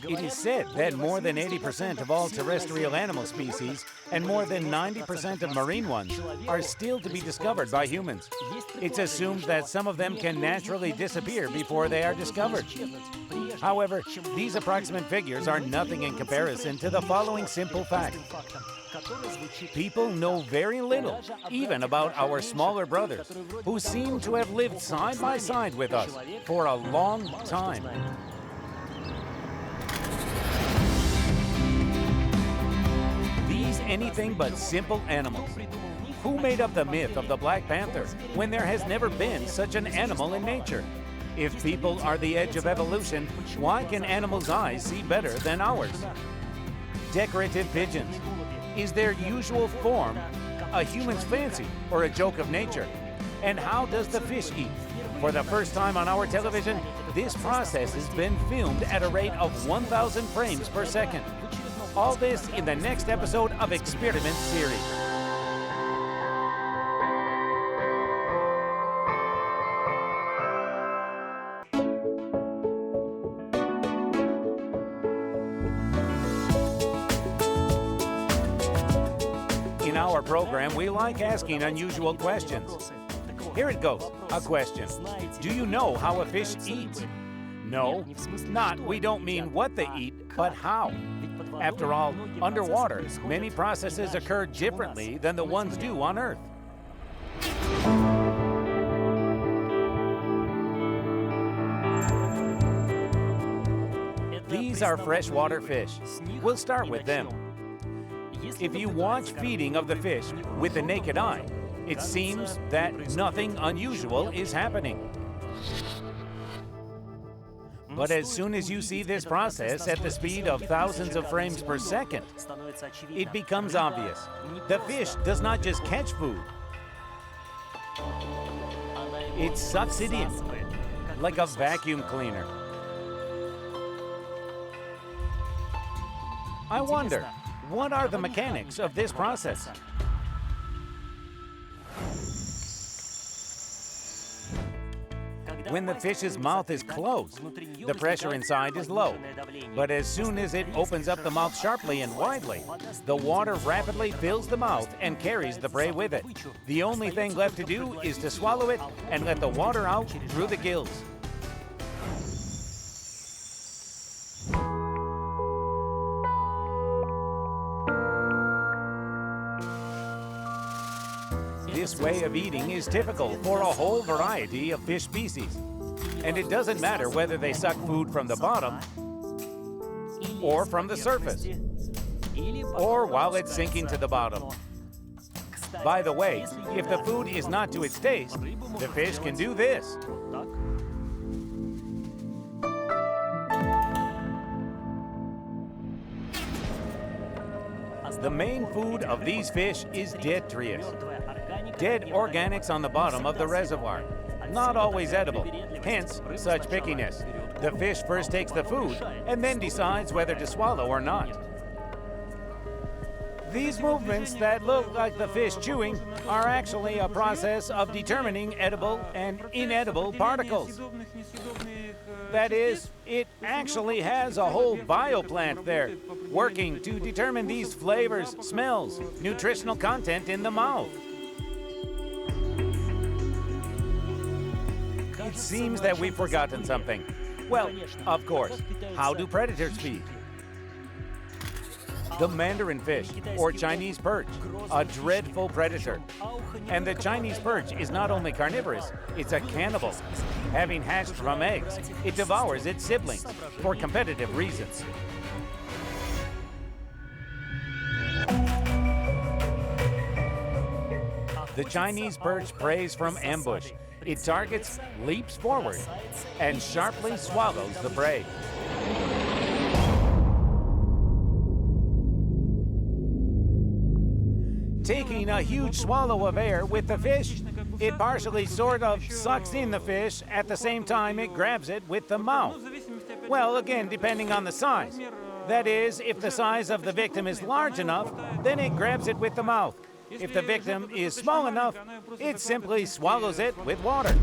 It is said that more than 80% of all terrestrial animal species and more than 90% of marine ones are still to be discovered by humans. It's assumed that some of them can naturally disappear before they are discovered. However, these approximate figures are nothing in comparison to the following simple fact. People know very little, even about our smaller brothers, who seem to have lived side by side with us for a long time. These anything but simple animals. Who made up the myth of the Black Panther when there has never been such an animal in nature? If people are the edge of evolution, why can animals' eyes see better than ours? Decorative pigeons. Is their usual form a human's fancy or a joke of nature? And how does the fish eat? For the first time on our television, this process has been filmed at a rate of 1,000 frames per second. All this in the next episode of Experiment Series. In our program, we like asking unusual questions. Here it goes, a question. Do you know how a fish eats? No, not we don't mean what they eat, but how. After all, underwater, many processes occur differently than the ones do on Earth. These are freshwater fish. We'll start with them. If you watch feeding of the fish with the naked eye, it seems that nothing unusual is happening. But as soon as you see this process at the speed of thousands of frames per second, it becomes obvious. The fish does not just catch food. It sucks it in, like a vacuum cleaner. I wonder, what are the mechanics of this process? When the fish's mouth is closed, the pressure inside is low. But as soon as it opens up the mouth sharply and widely, the water rapidly fills the mouth and carries the prey with it. The only thing left to do is to swallow it and let the water out through the gills. This way of eating is typical for a whole variety of fish species. And it doesn't matter whether they suck food from the bottom, or from the surface, or while it's sinking to the bottom. By the way, if the food is not to its taste, the fish can do this. The main food of these fish is detritus, dead organics on the bottom of the reservoir, not always edible, hence such pickiness. The fish first takes the food and then decides whether to swallow or not. These movements that look like the fish chewing are actually a process of determining edible and inedible particles. That is, it actually has a whole bioplant there, working to determine these flavors, smells, nutritional content in the mouth. It seems that we've forgotten something. Well, of course, how do predators feed? The mandarin fish, or Chinese perch, a dreadful predator. And the Chinese perch is not only carnivorous, it's a cannibal. Having hatched from eggs, it devours its siblings for competitive reasons. The Chinese perch preys from ambush. It targets, leaps forward, and sharply swallows the prey. Taking a huge swallow of air with the fish, it partially sort of sucks in the fish at the same time it grabs it with the mouth. Well, again, depending on the size. That is, if the size of the victim is large enough, then it grabs it with the mouth. If the victim is small enough, it simply swallows it with water.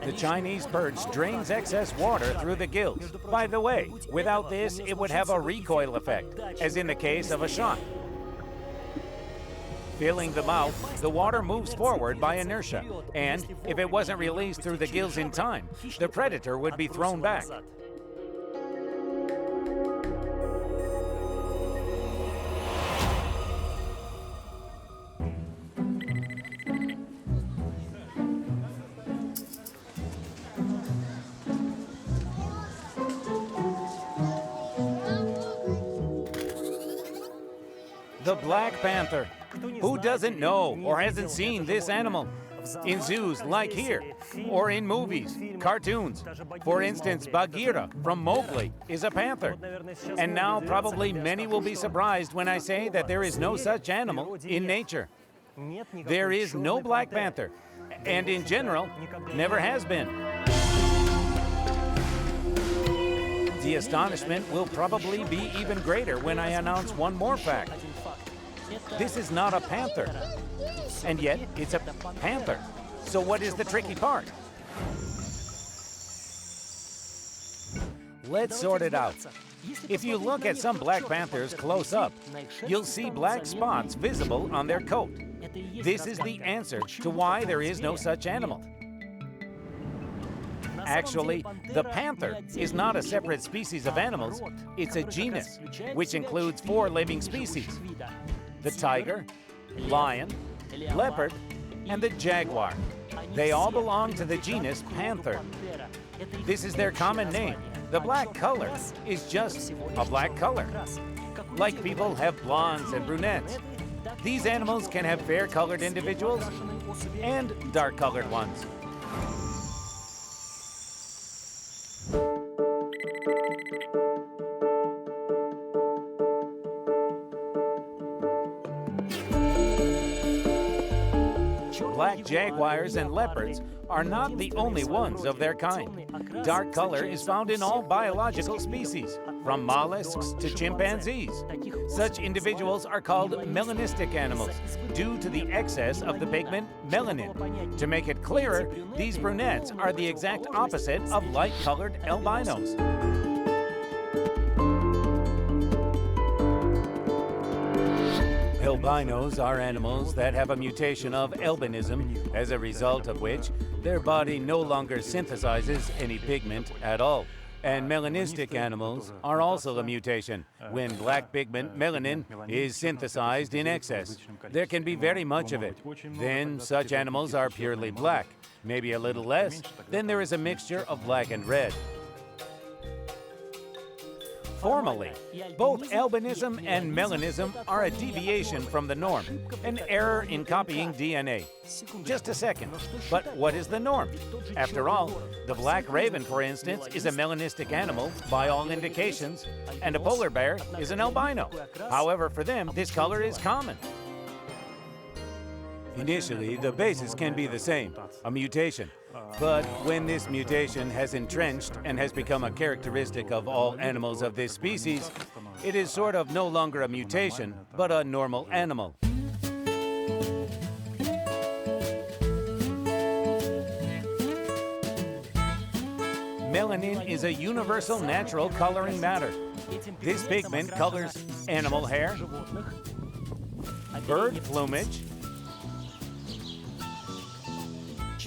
The Chinese perch drains excess water through the gills. By the way, without this, it would have a recoil effect, as in the case of a shot. Filling the mouth, the water moves forward by inertia, and if it wasn't released through the gills in time, the predator would be thrown back. The black panther. Who doesn't know or hasn't seen this animal? In zoos like here, or in movies, cartoons. For instance, Bagheera from Mowgli is a panther. And now probably many will be surprised when I say that there is no such animal in nature. There is no black panther, and in general, never has been. The astonishment will probably be even greater when I announce one more fact. This is not a panther, and yet it's a panther. So what is the tricky part? Let's sort it out. If you look at some black panthers close up, you'll see black spots visible on their coat. This is the answer to why there is no such animal. Actually, the panther is not a separate species of animals, it's a genus, which includes 4 living species: the tiger, lion, leopard, and the jaguar. They all belong to the genus panther. This is their common name. The black color is just a black color. Like people have blondes and brunettes. These animals can have fair-colored individuals and dark-colored ones. Black jaguars and leopards are not the only ones of their kind. Dark color is found in all biological species, from mollusks to chimpanzees. Such individuals are called melanistic animals due to the excess of the pigment melanin. To make it clearer, these brunettes are the exact opposite of light-colored albinos. Albinos are animals that have a mutation of albinism, as a result of which their body no longer synthesizes any pigment at all. And melanistic animals are also a mutation, when black pigment melanin is synthesized in excess. There can be very much of it. Then such animals are purely black, maybe a little less. Then there is a mixture of black and red. Formally, both albinism and melanism are a deviation from the norm, an error in copying DNA. Just a second, but what is the norm? After all, the black raven, for instance, is a melanistic animal by all indications, and a polar bear is an albino. However, for them, this color is common. Initially, the basis can be the same, a mutation. But when this mutation has entrenched and has become a characteristic of all animals of this species, it is sort of no longer a mutation, but a normal animal. Melanin is a universal natural coloring matter. This pigment colors animal hair, bird plumage,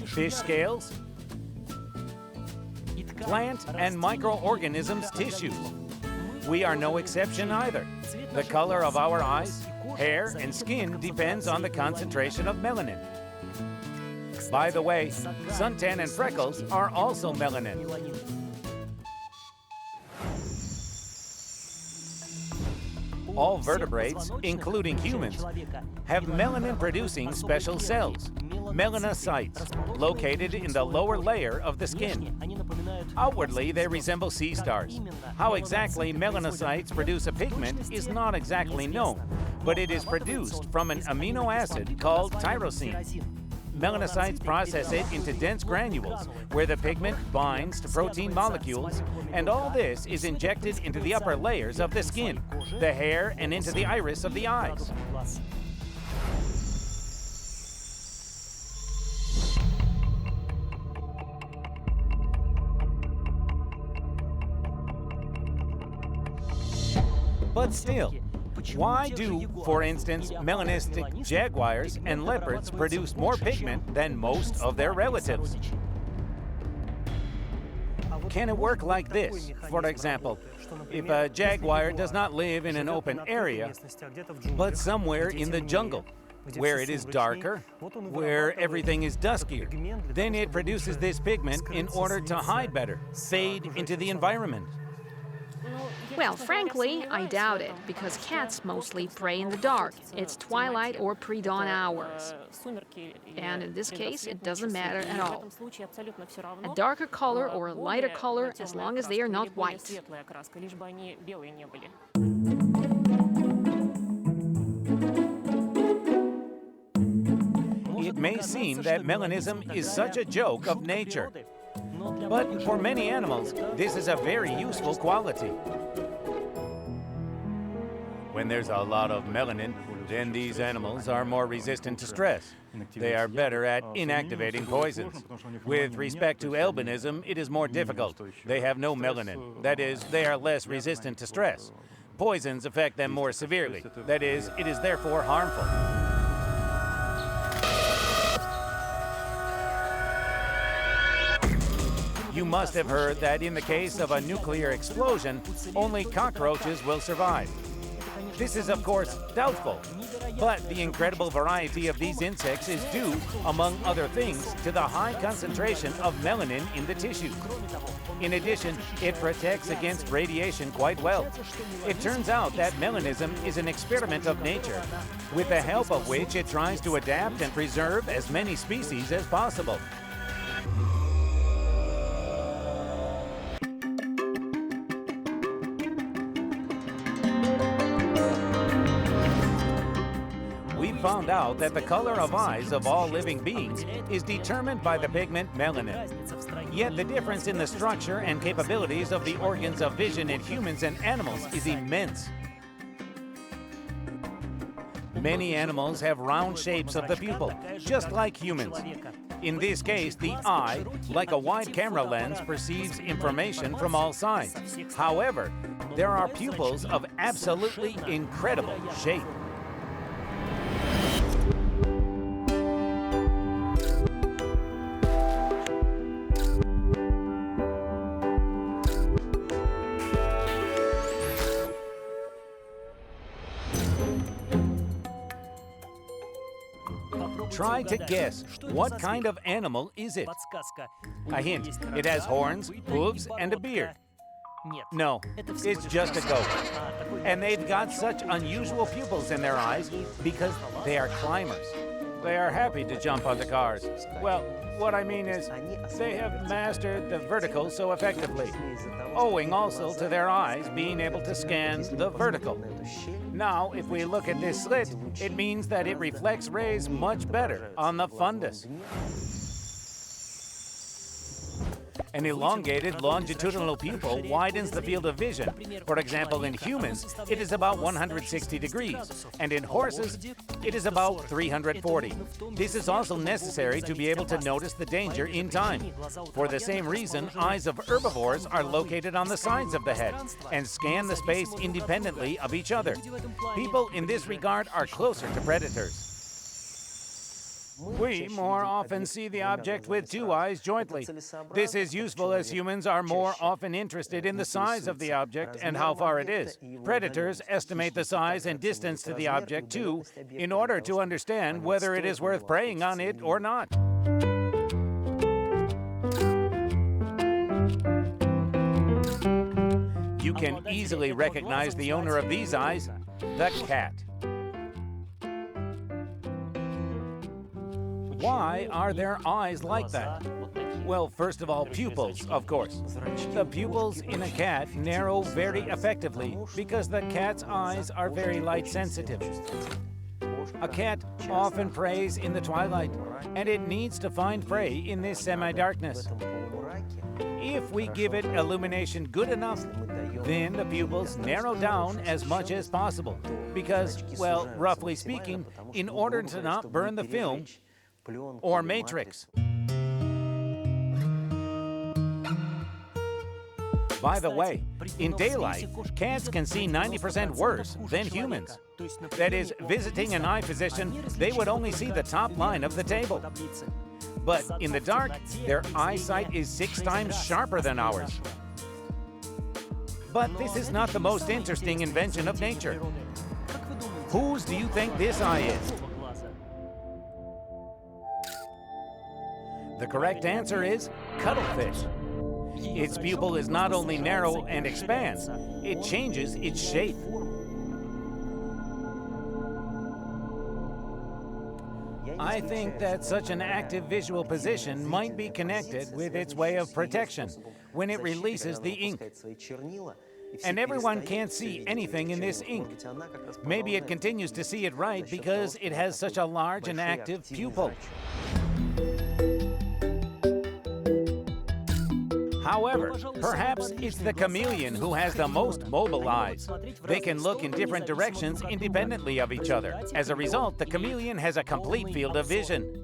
fish scales, plant and microorganisms tissues. We are no exception either. The color of our eyes, hair, and skin depends on the concentration of melanin. By the way, suntan and freckles are also melanin. All vertebrates, including humans, have melanin-producing special cells, melanocytes, located in the lower layer of the skin. Outwardly, they resemble sea stars. How exactly melanocytes produce a pigment is not exactly known, but it is produced from an amino acid called tyrosine. Melanocytes process it into dense granules, where the pigment binds to protein molecules, and all this is injected into the upper layers of the skin, the hair, and into the iris of the eyes. But still, why do, for instance, melanistic jaguars and leopards produce more pigment than most of their relatives? Can it work like this? For example, if a jaguar does not live in an open area, but somewhere in the jungle, where it is darker, where everything is duskier, then it produces this pigment in order to hide better, fade into the environment. Well, frankly, I doubt it, because cats mostly prey in the dark. It's twilight or pre-dawn hours. And in this case, it doesn't matter at all. A darker color or a lighter color, as long as they are not white. It may seem that melanism is such a joke of nature, but for many animals, this is a very useful quality. When there's a lot of melanin, then these animals are more resistant to stress. They are better at inactivating poisons. With respect to albinism, it is more difficult. They have no melanin. That is, they are less resistant to stress. Poisons affect them more severely. That is, it is therefore harmful. You must have heard that in the case of a nuclear explosion, only cockroaches will survive. This is, of course, doubtful, but the incredible variety of these insects is due, among other things, to the high concentration of melanin in the tissue. In addition, it protects against radiation quite well. It turns out that melanism is an experiment of nature, with the help of which it tries to adapt and preserve as many species as possible. Found out that the color of eyes of all living beings is determined by the pigment melanin. Yet the difference in the structure and capabilities of the organs of vision in humans and animals is immense. Many animals have round shapes of the pupil, just like humans. In this case, the eye, like a wide camera lens, perceives information from all sides. However, there are pupils of absolutely incredible shape. Try to guess, what kind of animal is it? A hint, it has horns, hooves, and a beard. No, it's just a goat. And they've got such unusual pupils in their eyes because they are climbers. They are happy to jump onto cars. Well, what I mean is, they have mastered the vertical so effectively, owing also to their eyes being able to scan the vertical. Now, if we look at this slit, it means that it reflects rays much better on the fundus. An elongated longitudinal pupil widens the field of vision. For example, in humans, it is about 160 degrees, and in horses, it is about 340. This is also necessary to be able to notice the danger in time. For the same reason, eyes of herbivores are located on the sides of the head and scan the space independently of each other. People in this regard are closer to predators. We more often see the object with two eyes jointly. This is useful as humans are more often interested in the size of the object and how far it is. Predators estimate the size and distance to the object too, in order to understand whether it is worth preying on it or not. You can easily recognize the owner of these eyes, the cat. Why are their eyes like that? Well, first of all, pupils, of course. The pupils in a cat narrow very effectively because the cat's eyes are very light sensitive. A cat often preys in the twilight, and it needs to find prey in this semi-darkness. If we give it illumination good enough, then the pupils narrow down as much as possible because, well, roughly speaking, in order to not burn the film or matrix. By the way, In daylight, cats can see 90% worse than humans. That is, visiting an eye physician, they would only see the top line of the table. But in the dark, their eyesight is 6 times sharper than ours. But this is not the most interesting invention of nature. Whose do you think this eye is? The correct answer is cuttlefish. Its pupil is not only narrow and expands, it changes its shape. I think that such an active visual position might be connected with its way of protection when it releases the ink. And everyone can't see anything in this ink. Maybe it continues to see it right because it has such a large and active pupil. However, perhaps it's the chameleon who has the most mobile eyes. They can look in different directions independently of each other. As a result, the chameleon has a complete field of vision.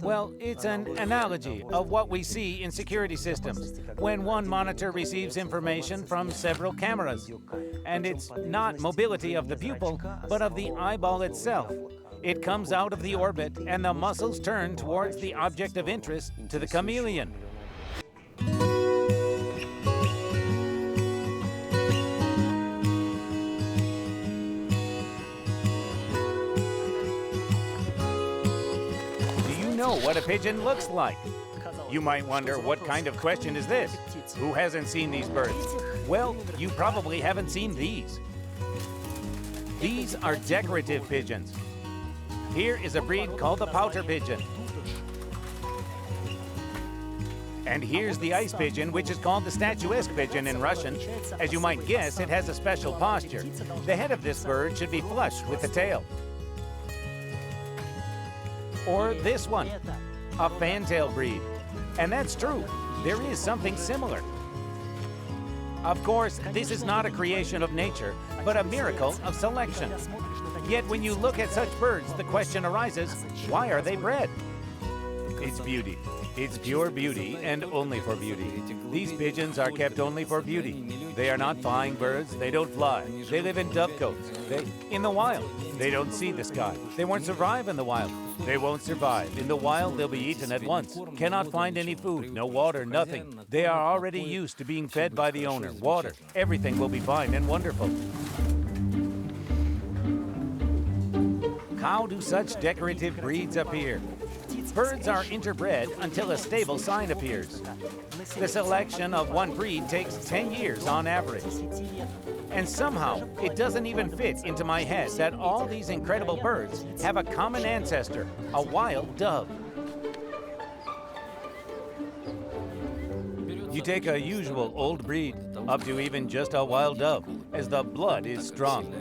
Well, it's an analogy of what we see in security systems, when one monitor receives information from several cameras. And it's not mobility of the pupil, but of the eyeball itself. It comes out of the orbit, and the muscles turn towards the object of interest to the chameleon. Do you know what a pigeon looks like? You might wonder, what kind of question is this? Who hasn't seen these birds? Well, you probably haven't seen these. These are decorative pigeons. Here is a breed called the pouter pigeon. And here's the ice pigeon, which is called the statuesque pigeon in Russian. As you might guess, it has a special posture. The head of this bird should be flush with the tail. Or this one, a fantail breed. And that's true. There is something similar. Of course, this is not a creation of nature, but a miracle of selection. Yet when you look at such birds, the question arises, why are they bred? It's beauty. It's pure beauty and only for beauty. These pigeons are kept only for beauty. They are not flying birds. They don't fly. They live in dovecotes. In the wild. They don't see the sky. They won't survive in the wild. They won't survive. In the wild, they'll be eaten at once. Cannot find any food, no water, nothing. They are already used to being fed by the owner. Water. Everything will be fine and wonderful. How do such decorative breeds appear? Birds are interbred until a stable sign appears. The selection of one breed takes 10 years on average. And somehow, it doesn't even fit into my head that all these incredible birds have a common ancestor, a wild dove. You take a usual old breed, up to even just a wild dove, as the blood is strong,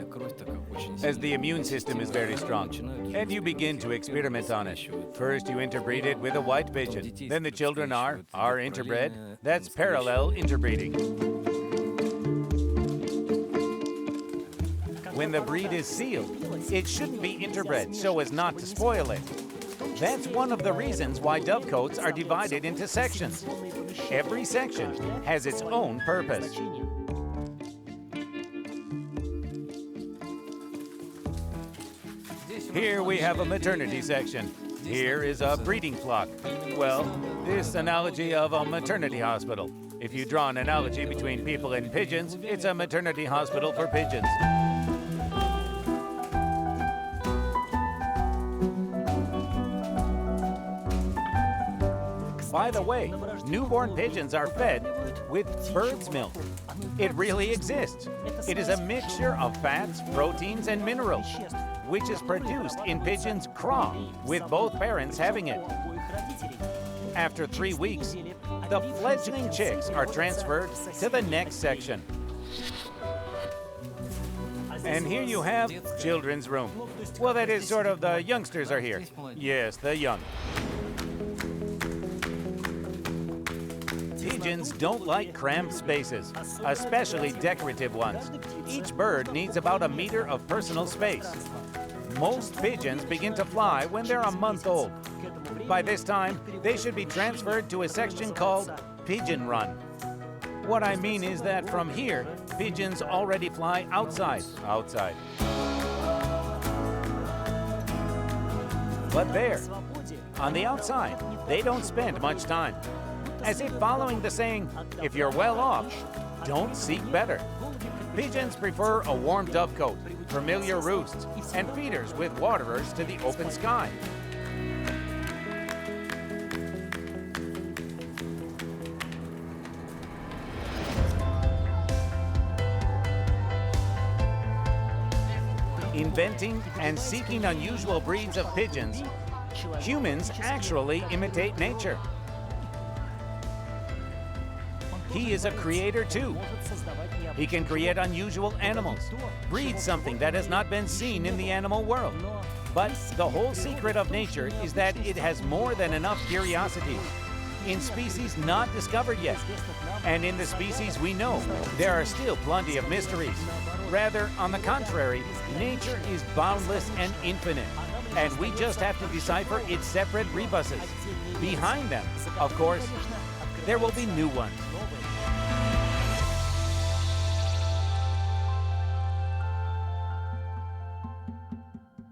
as the immune system is very strong, and you begin to experiment on it. First, you interbreed it with a white pigeon. Then the children are interbred. That's parallel interbreeding. When the breed is sealed, it shouldn't be interbred so as not to spoil it. That's one of the reasons why dovecotes are divided into sections. Every section has its own purpose. Here we have a maternity section. Here is a breeding flock. Well, this analogy of a maternity hospital. If you draw an analogy between people and pigeons, it's a maternity hospital for pigeons. By the way, newborn pigeons are fed with bird's milk. It really exists. It is a mixture of fats, proteins, and minerals, which is produced in pigeons' craw, with both parents having it. After 3 weeks, the fledgling chicks are transferred to the next section. And here you have children's room. Well, that is sort of the youngsters are here. Yes, the young. Pigeons don't like cramped spaces, especially decorative ones. Each bird needs about a meter of personal space. Most pigeons begin to fly when they're a month old. By this time, they should be transferred to a section called Pigeon Run. What I mean is that from here, pigeons already fly outside. But there, on the outside, they don't spend much time. As if following the saying, if you're well off, don't seek better. Pigeons prefer a warm dovecote, familiar roosts, and feeders with waterers to the open sky. Inventing and seeking unusual breeds of pigeons, humans actually imitate nature. He is a creator too. He can create unusual animals, breed something that has not been seen in the animal world. But the whole secret of nature is that it has more than enough curiosities in species not discovered yet. And in the species we know, there are still plenty of mysteries. Rather, on the contrary, nature is boundless and infinite, and we just have to decipher its separate rebuses. Behind them, of course, there will be new ones.